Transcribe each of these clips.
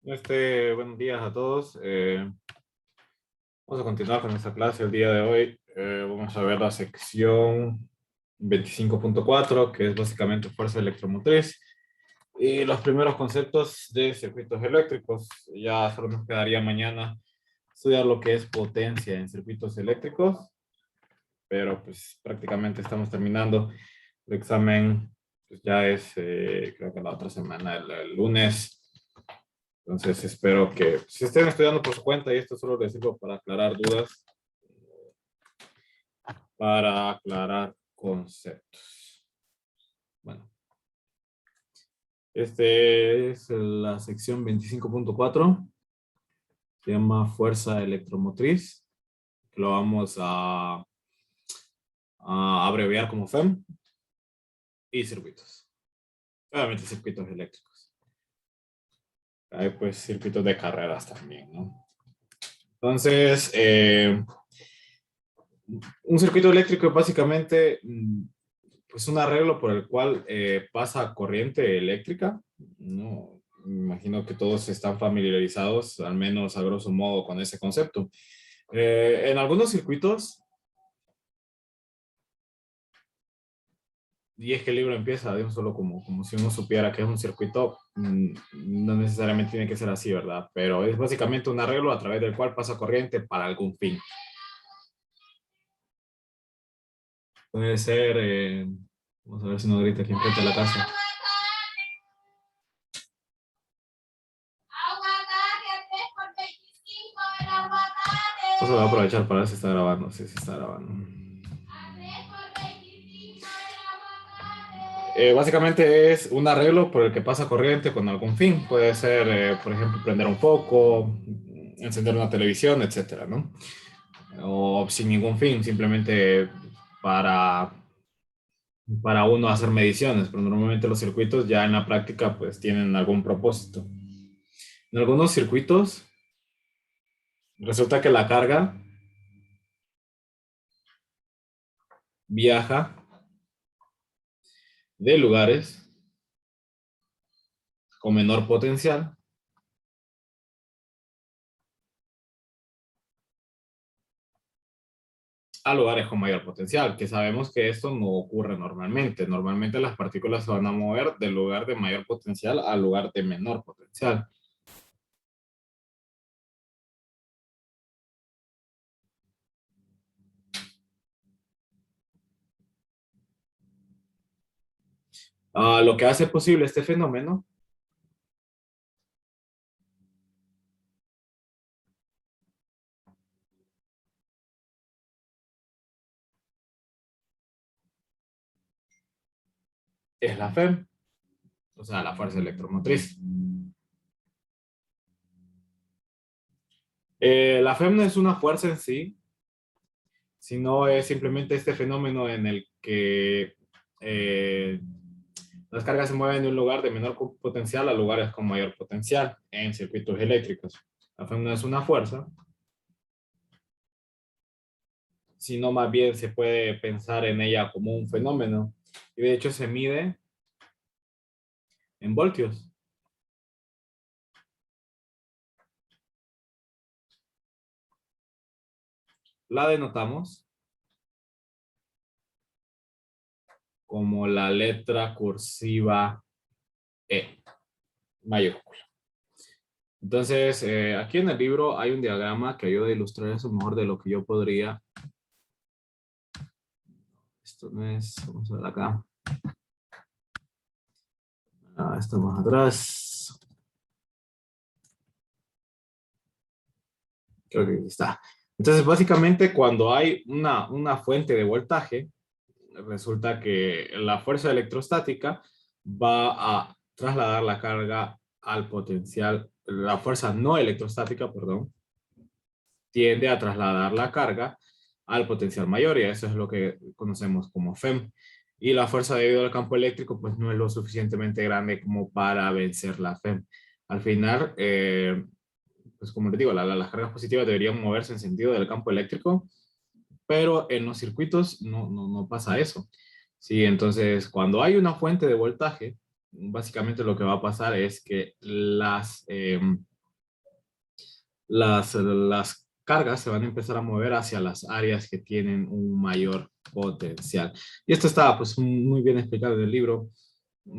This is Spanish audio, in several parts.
Buenos días a todos. Vamos a continuar con esta clase el día de hoy. Vamos a ver la sección 25.4, que es básicamente fuerza electromotriz. Y los primeros conceptos de circuitos eléctricos. Ya solo nos quedaría mañana estudiar lo que es potencia en circuitos eléctricos. Pero pues prácticamente estamos terminando. El examen pues, ya es, creo que la otra semana, el lunes. Entonces espero que si estén estudiando por su cuenta, y esto solo les sirvo para aclarar dudas, para aclarar conceptos. Bueno, este es la sección 25.4, se llama fuerza electromotriz, que lo vamos a abreviar como FEM, y circuitos. Obviamente circuitos eléctricos. Hay pues circuitos de carreras también, ¿no? Entonces, un circuito eléctrico es básicamente pues un arreglo por el cual pasa corriente eléctrica. No, me imagino que todos están familiarizados, al menos a grosso modo, con ese concepto. En algunos circuitos, y es que el libro empieza de un solo como si uno supiera que es un circuito, no necesariamente tiene que ser así, ¿verdad? Pero es básicamente un arreglo a través del cual pasa corriente para algún fin. Puede ser, vamos a ver si no grita aquí enfrente de la casa. Eso lo voy a aprovechar para ver si está grabando. Sí, sí está grabando. Básicamente es un arreglo por el que pasa corriente con algún fin. Puede ser, por ejemplo, prender un foco, encender una televisión, etcétera, ¿no? O sin ningún fin, simplemente para, para uno hacer mediciones, pero normalmente los circuitos ya en la práctica pues tienen algún propósito. En algunos circuitos resulta que la carga viaja de lugares con menor potencial a lugares con mayor potencial, que sabemos que esto no ocurre normalmente. Normalmente las partículas se van a mover del lugar de mayor potencial al lugar de menor potencial. Lo que hace posible este fenómeno es la FEM, o sea, la fuerza electromotriz. La FEM no es una fuerza en sí, sino es simplemente este fenómeno en el que las cargas se mueven de un lugar de menor potencial a lugares con mayor potencial en circuitos eléctricos. La FEM no es una fuerza, sino más bien se puede pensar en ella como un fenómeno. Y de hecho se mide en voltios. La denotamos como la letra cursiva E, mayúscula. Entonces, aquí en el libro hay un diagrama que ayuda a ilustrar eso mejor de lo que yo podría. Esto no es, vamos a ver acá. Esto más atrás. Creo que aquí está. Entonces, básicamente, cuando hay una fuente de voltaje, resulta que la fuerza electrostática va a trasladar la carga al potencial, la fuerza no electrostática, perdón, tiende a trasladar la carga al potencial mayor, y eso es lo que conocemos como FEM. Y la fuerza debido al campo eléctrico pues no es lo suficientemente grande como para vencer la FEM. Al final, pues como les digo, las cargas positivas deberían moverse en sentido del campo eléctrico, pero en los circuitos no pasa eso. Sí, entonces cuando hay una fuente de voltaje, básicamente lo que va a pasar es que las cargas se van a empezar a mover hacia las áreas que tienen un mayor potencial. Y esto está pues muy bien explicado en el libro.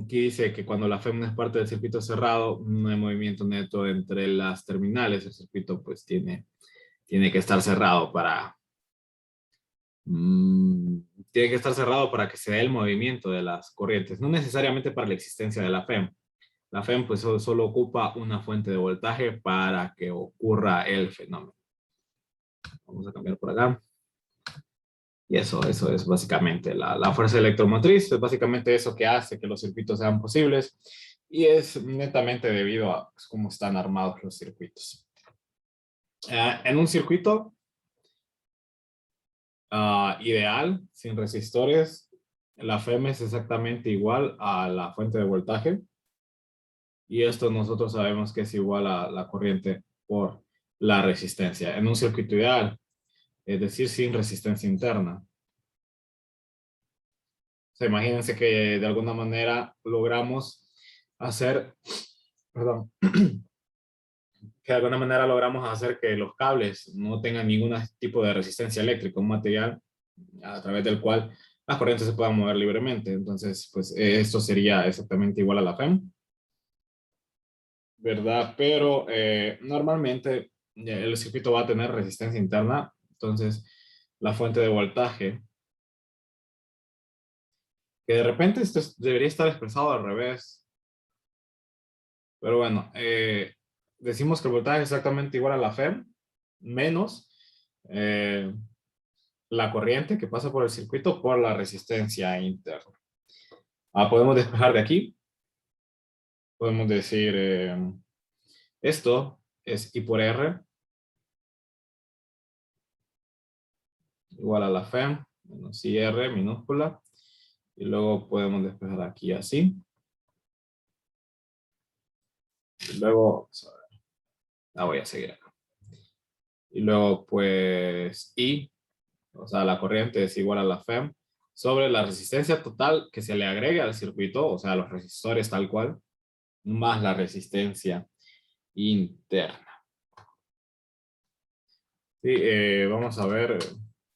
Aquí dice que cuando la FEM es parte del circuito cerrado, no hay movimiento neto entre las terminales. El circuito pues tiene que estar cerrado mm, tiene que estar cerrado para que se dé el movimiento de las corrientes, no necesariamente para la existencia de la FEM. La FEM pues solo ocupa una fuente de voltaje para que ocurra el fenómeno. Vamos a cambiar por acá. Y eso es básicamente la fuerza electromotriz, es básicamente eso que hace que los circuitos sean posibles y es netamente debido a pues, cómo están armados los circuitos. En un circuito ideal, sin resistores, la FEM es exactamente igual a la fuente de voltaje y esto nosotros sabemos que es igual a la corriente por la resistencia. En un circuito ideal, es decir, sin resistencia interna. O sea, imagínense que de alguna manera logramos hacer, perdón, que de alguna manera logramos hacer que los cables no tengan ningún tipo de resistencia eléctrica, un material a través del cual las corrientes se puedan mover libremente. Entonces, pues esto sería exactamente igual a la FEM, ¿verdad? Pero normalmente el circuito va a tener resistencia interna, entonces la fuente de voltaje, que de repente esto debería estar expresado al revés, pero bueno, decimos que el voltaje es exactamente igual a la FEM, menos eh, la corriente que pasa por el circuito por la resistencia interna. Podemos despejar de aquí, podemos decir esto es I por R igual a la FEM menos IR minúscula y luego podemos despejar aquí así. Y luego, voy a seguir acá. Y luego pues I, o sea, la corriente es igual a la FEM sobre la resistencia total que se le agregue al circuito, o sea, los resistores tal cual, más la resistencia interna. Sí, vamos a ver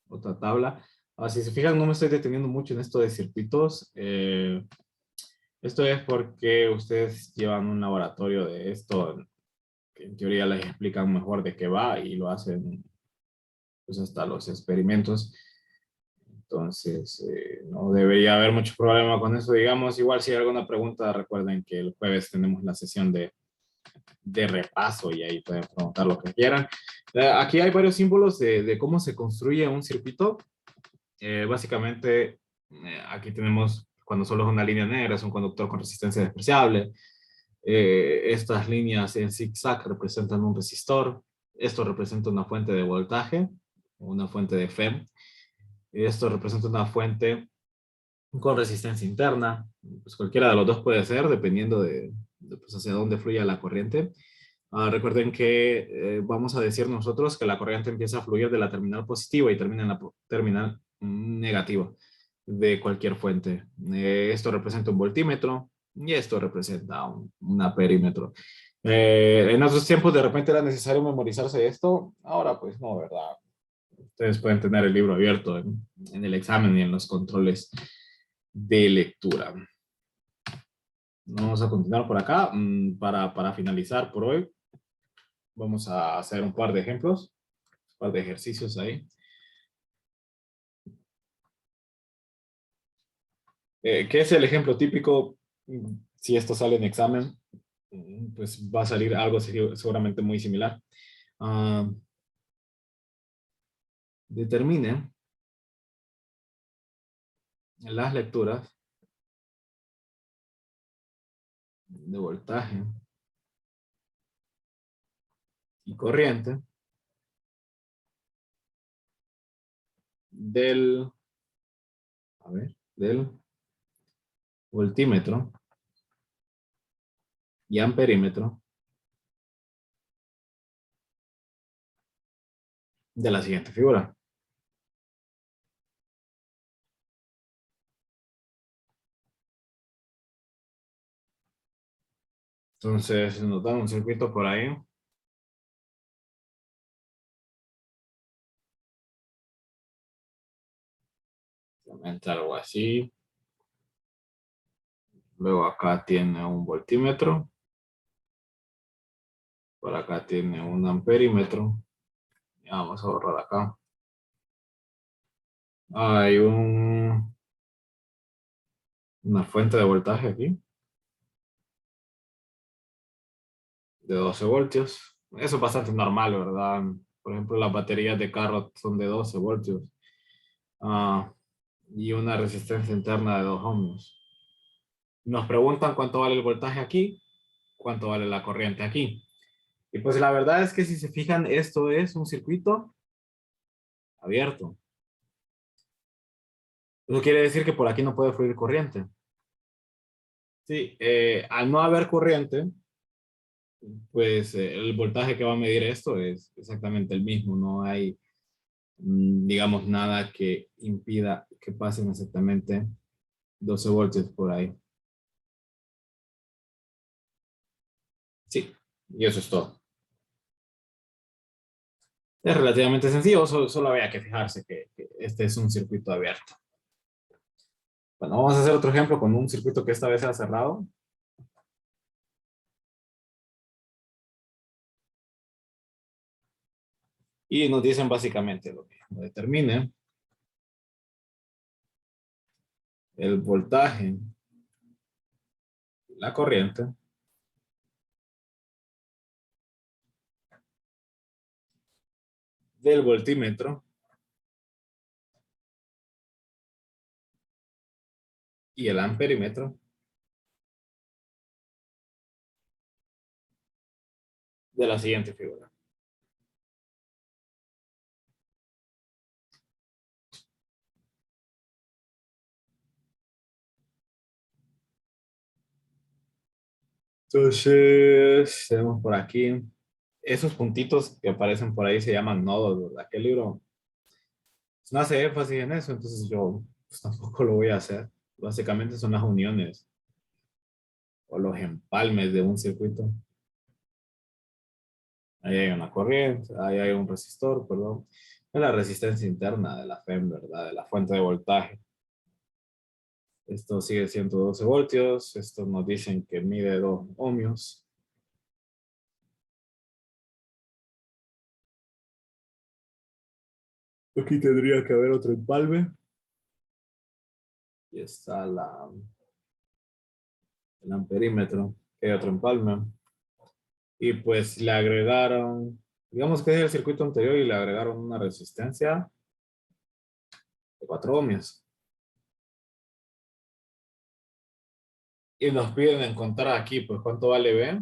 otra tabla. Si se fijan, no me estoy deteniendo mucho en esto de circuitos. Esto es porque ustedes llevan un laboratorio de esto, que en teoría les explican mejor de qué va y lo hacen pues hasta los experimentos. Entonces, no debería haber mucho problema con eso. Digamos, igual si hay alguna pregunta, recuerden que el jueves tenemos la sesión de repaso y ahí pueden preguntar lo que quieran. Aquí hay varios símbolos de cómo se construye un circuito. Básicamente, aquí tenemos cuando solo es una línea negra, es un conductor con resistencia despreciable. Estas líneas en zigzag representan un resistor. Esto representa una fuente de voltaje, una fuente de FEM. Esto representa una fuente con resistencia interna. Pues cualquiera de los dos puede ser, dependiendo pues hacia dónde fluya la corriente. Recuerden que vamos a decir nosotros que la corriente empieza a fluir de la terminal positiva y termina en la terminal negativa de cualquier fuente. Esto representa un voltímetro y esto representa un aperímetro. En otros tiempos de repente era necesario memorizarse esto, ahora pues no, ¿verdad? Ustedes pueden tener el libro abierto en el examen y en los controles de lectura. Vamos a continuar por acá. Para finalizar por hoy, vamos a hacer un par de ejemplos, un par de ejercicios ahí. ¿Qué es el ejemplo típico? Si esto sale en examen, pues va a salir algo seguramente muy similar. Ah, determine las lecturas de voltaje y corriente del, del voltímetro y amperímetro de la siguiente figura. Entonces nos dan un circuito por ahí Entre algo así. Luego acá tiene un voltímetro. Por acá tiene un amperímetro. Ya vamos a borrar acá. Hay una fuente de voltaje aquí de 12 voltios. Eso es bastante normal, ¿verdad? Por ejemplo, las baterías de carro son de 12 voltios. Ah, y una resistencia interna de 2 ohmios. Nos preguntan cuánto vale el voltaje aquí, cuánto vale la corriente aquí. Y pues la verdad es que si se fijan, esto es un circuito abierto. Eso quiere decir que por aquí no puede fluir corriente. Sí, al no haber corriente, pues el voltaje que va a medir esto es exactamente el mismo. No hay, digamos, nada que impida que pasen exactamente 12 voltios por ahí. Sí, y eso es todo. Es relativamente sencillo, solo había que fijarse que este es un circuito abierto. Bueno, vamos a hacer otro ejemplo con un circuito que esta vez sea cerrado. Y nos dicen básicamente lo que determine el voltaje, la corriente del voltímetro y el amperímetro de la siguiente figura. Entonces, tenemos por aquí, esos puntitos que aparecen por ahí se llaman nodos, ¿verdad? ¿Qué libro? Pues no hace énfasis en eso, entonces yo pues, tampoco lo voy a hacer. Básicamente son las uniones o los empalmes de un circuito. Ahí hay una corriente, ahí hay un resistor, perdón. Es la resistencia interna de la FEM, ¿verdad? De la fuente de voltaje. Esto sigue siendo 12 voltios. Esto nos dicen que mide 2 ohmios. Aquí tendría que haber otro empalme. Y está el amperímetro, que hay otro empalme. Y pues le agregaron, digamos que es el circuito anterior y le agregaron una resistencia de 4 ohmios. Y nos piden encontrar aquí, pues cuánto vale B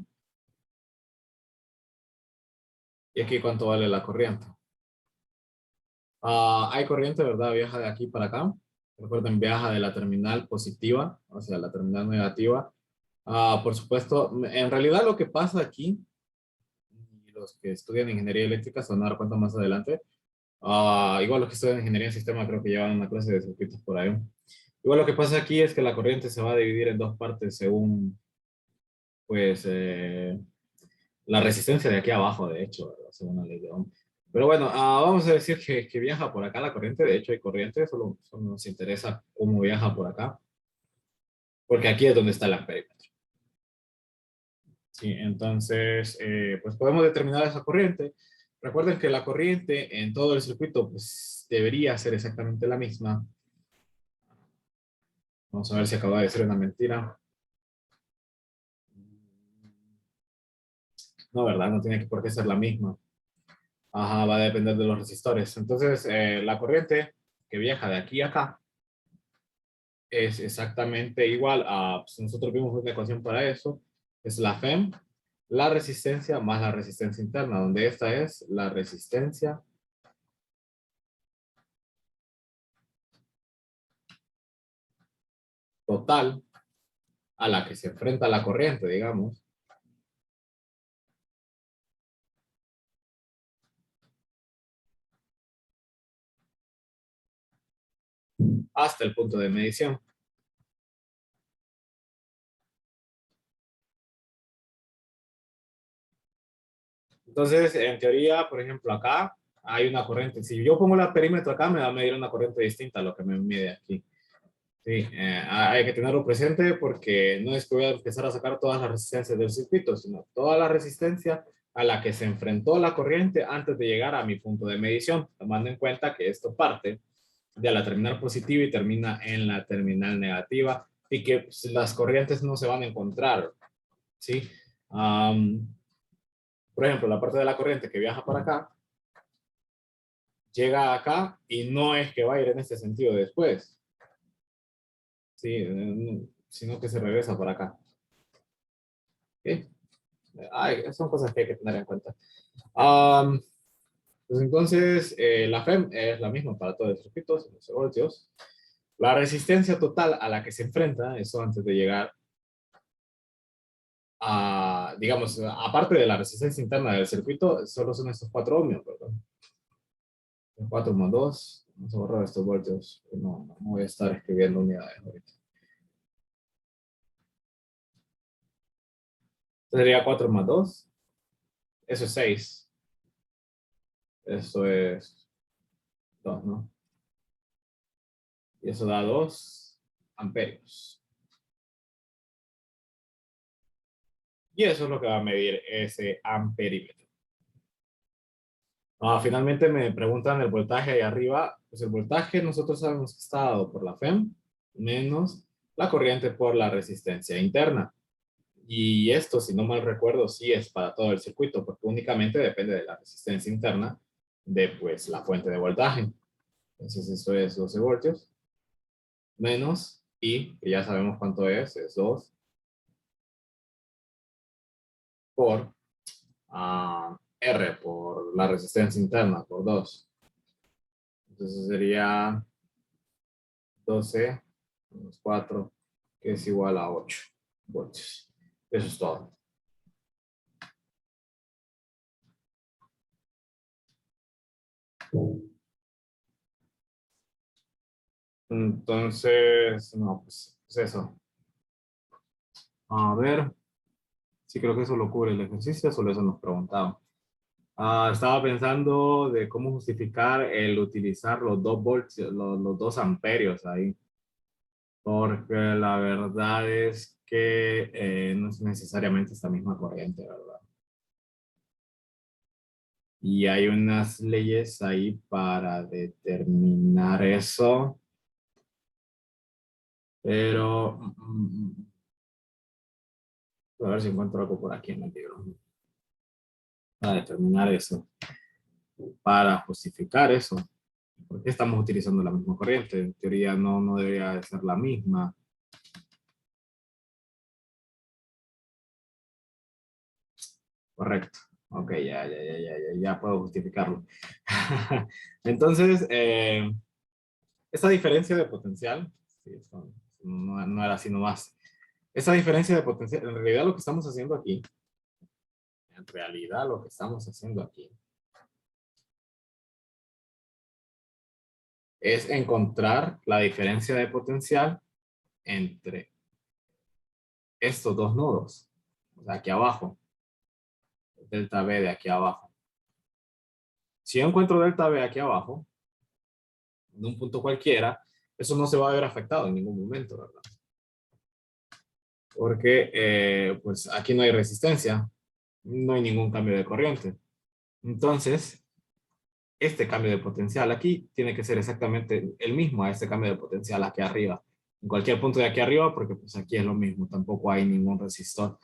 y aquí cuánto vale la corriente. Hay corriente, ¿verdad? Viaja de aquí para acá. Recuerden, viaja de la terminal positiva hacia la terminal negativa. Por supuesto, en realidad lo que pasa aquí, y los que estudian ingeniería eléctrica se van a dar cuenta más adelante, igual los que estudian ingeniería en sistema creo que llevan una clase de circuitos por ahí. Igual lo que pasa aquí es que la corriente se va a dividir en dos partes según, pues, la resistencia de aquí abajo, de hecho, ¿verdad? Según la ley de Ohm. Pero bueno, vamos a decir que viaja por acá la corriente. De hecho, hay corriente, solo nos interesa cómo viaja por acá, porque aquí es donde está el amperímetro. Sí, entonces, pues podemos determinar esa corriente. Recuerden que la corriente en todo el circuito pues, debería ser exactamente la misma. Vamos a ver si acaba de ser una mentira. No, ¿verdad? No tiene por qué ser la misma. Ajá, va a depender de los resistores. Entonces, la corriente que viaja de aquí a acá es exactamente igual a, pues nosotros vimos una ecuación para eso, es la FEM, la resistencia más la resistencia interna, donde esta es la resistencia total a la que se enfrenta la corriente, digamos, hasta el punto de medición. Entonces, en teoría, por ejemplo, acá hay una corriente. Si yo pongo el perímetro acá, me va a medir una corriente distinta a lo que me mide aquí. Sí, hay que tenerlo presente porque no es que voy a empezar a sacar todas las resistencias del circuito, sino toda la resistencia a la que se enfrentó la corriente antes de llegar a mi punto de medición, tomando en cuenta que esto parte de la terminal positiva y termina en la terminal negativa y que pues, las corrientes no se van a encontrar, ¿sí? Por ejemplo, la parte de la corriente que viaja para acá, llega acá y no es que va a ir en este sentido después, ¿sí? Sino que se regresa para acá. ¿Okay? Son cosas que hay que tener en cuenta. Pues entonces, la FEM es la misma para todos los circuitos, 12 voltios. La resistencia total a la que se enfrenta, eso antes de llegar a, digamos, aparte de la resistencia interna del circuito, solo son estos 4 ohmios, ¿verdad? 4 más 2, vamos a borrar estos voltios, no voy a estar escribiendo unidades ahorita. Sería 4 más 2, eso es 6, eso es 2, ¿no? Y eso da 2 amperios. Y eso es lo que va a medir ese amperímetro. Finalmente me preguntan el voltaje ahí arriba. Pues el voltaje nosotros sabemos que está dado por la FEM menos la corriente por la resistencia interna. Y esto, si no mal recuerdo, sí es para todo el circuito, porque únicamente depende de la resistencia interna de pues la fuente de voltaje. Entonces eso es 12 voltios menos I, que ya sabemos cuánto es 2 por R, por la resistencia interna, por 2. Entonces sería 12 menos 4, que es igual a 8 voltios. Eso es todo. Entonces, no, pues eso. A ver, sí creo que eso lo cubre el ejercicio, solo eso nos preguntaba. Estaba pensando de cómo justificar el utilizar los 2 volts, los 2 amperios ahí, porque la verdad es que no es necesariamente esta misma corriente, ¿verdad? Y hay unas leyes ahí para determinar eso, pero a ver si encuentro algo por aquí en el libro para determinar eso, para justificar eso. ¿Por qué estamos utilizando la misma corriente? En teoría no debería de ser la misma. Correcto. Ok, ya puedo justificarlo. Entonces, esa diferencia de potencial, sí, no era así nomás. Esa diferencia de potencial, en realidad lo que estamos haciendo aquí, es encontrar la diferencia de potencial entre estos dos nodos, o sea, aquí abajo, delta B de aquí abajo. Si yo encuentro delta B aquí abajo, en un punto cualquiera, eso no se va a ver afectado en ningún momento, ¿verdad? Porque pues aquí no hay resistencia, no hay ningún cambio de corriente. Entonces, este cambio de potencial aquí tiene que ser exactamente el mismo a este cambio de potencial aquí arriba. En cualquier punto de aquí arriba, porque pues aquí es lo mismo, tampoco hay ningún resistor.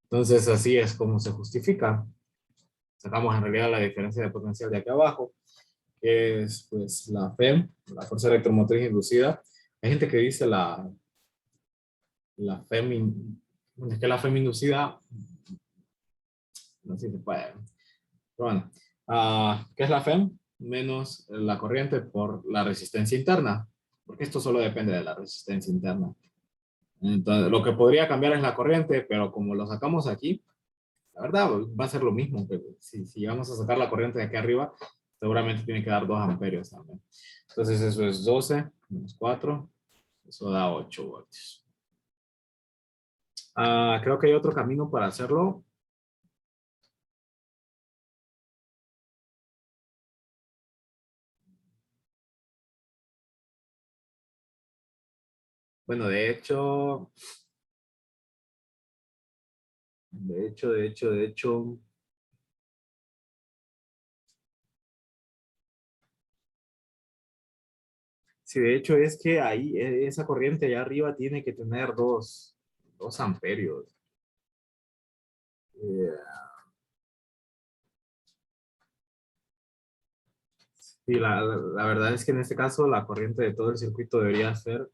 Entonces, así es como se justifica. Sacamos en realidad la diferencia de potencial de aquí abajo, que es pues la FEM, la fuerza electromotriz inducida. Hay gente que dice la FEM, es que la FEM inducida, no sé si se puede. Pero bueno, ¿qué es la FEM? Menos la corriente por la resistencia interna, porque esto solo depende de la resistencia interna. Entonces, lo que podría cambiar es la corriente, pero como lo sacamos aquí, la verdad va a ser lo mismo. Pero si vamos a sacar la corriente de aquí arriba, seguramente tiene que dar 2 amperios también. Entonces eso es 12 menos 4, eso da 8 voltios. Creo que hay otro camino para hacerlo. Bueno, de hecho, sí, de hecho es que ahí, esa corriente allá arriba tiene que tener dos amperios. Eh, sí, la verdad es que en este caso la corriente de todo el circuito debería ser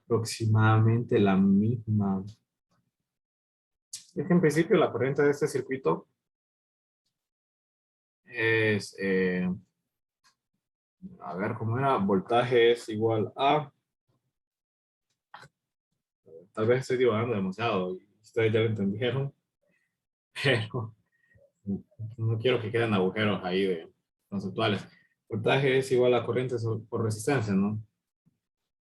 aproximadamente la misma. Es que en principio la corriente de este circuito es, a ver, ¿cómo era? Voltaje es igual a, tal vez estoy divagando demasiado y ustedes ya lo entendieron, pero no quiero que queden agujeros ahí de conceptuales. Voltaje es igual a corriente por resistencia, ¿no?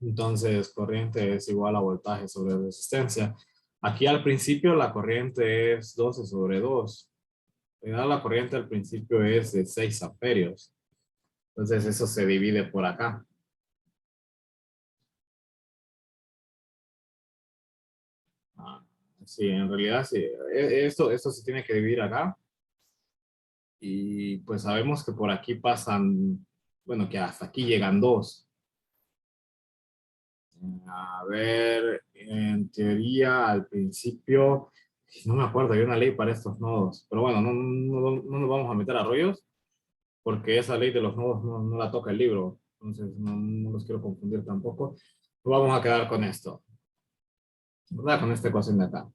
Entonces, corriente es igual a voltaje sobre resistencia. Aquí al principio la corriente es 12 sobre 2. La corriente al principio es de 6 amperios. Entonces eso se divide por acá. Ah, sí, en realidad sí. Esto se tiene que dividir acá. Y pues sabemos que por aquí pasan, bueno, que hasta aquí llegan dos. A ver, en teoría, al principio, no me acuerdo, hay una ley para estos nodos. Pero bueno, no nos vamos a meter a rollos, porque esa ley de los nodos no la toca el libro. Entonces no los quiero confundir tampoco. Vamos a quedar con esto, ¿verdad? Con esta ecuación de acá.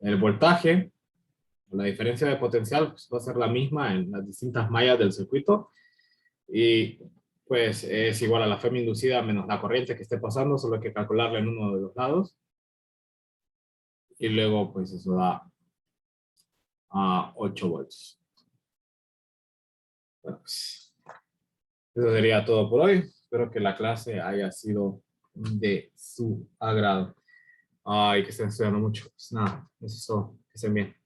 El voltaje, la diferencia de potencial, pues, va a ser la misma en las distintas mallas del circuito. Y pues es igual a la Fm inducida menos la corriente que esté pasando, solo hay que calcularla en uno de los lados. Y luego pues eso da a 8 volts. Bueno, pues, eso sería todo por hoy. Espero que la clase haya sido de su agrado. Ay, que estén estudiando mucho. Pues nada, eso es todo. Que estén bien.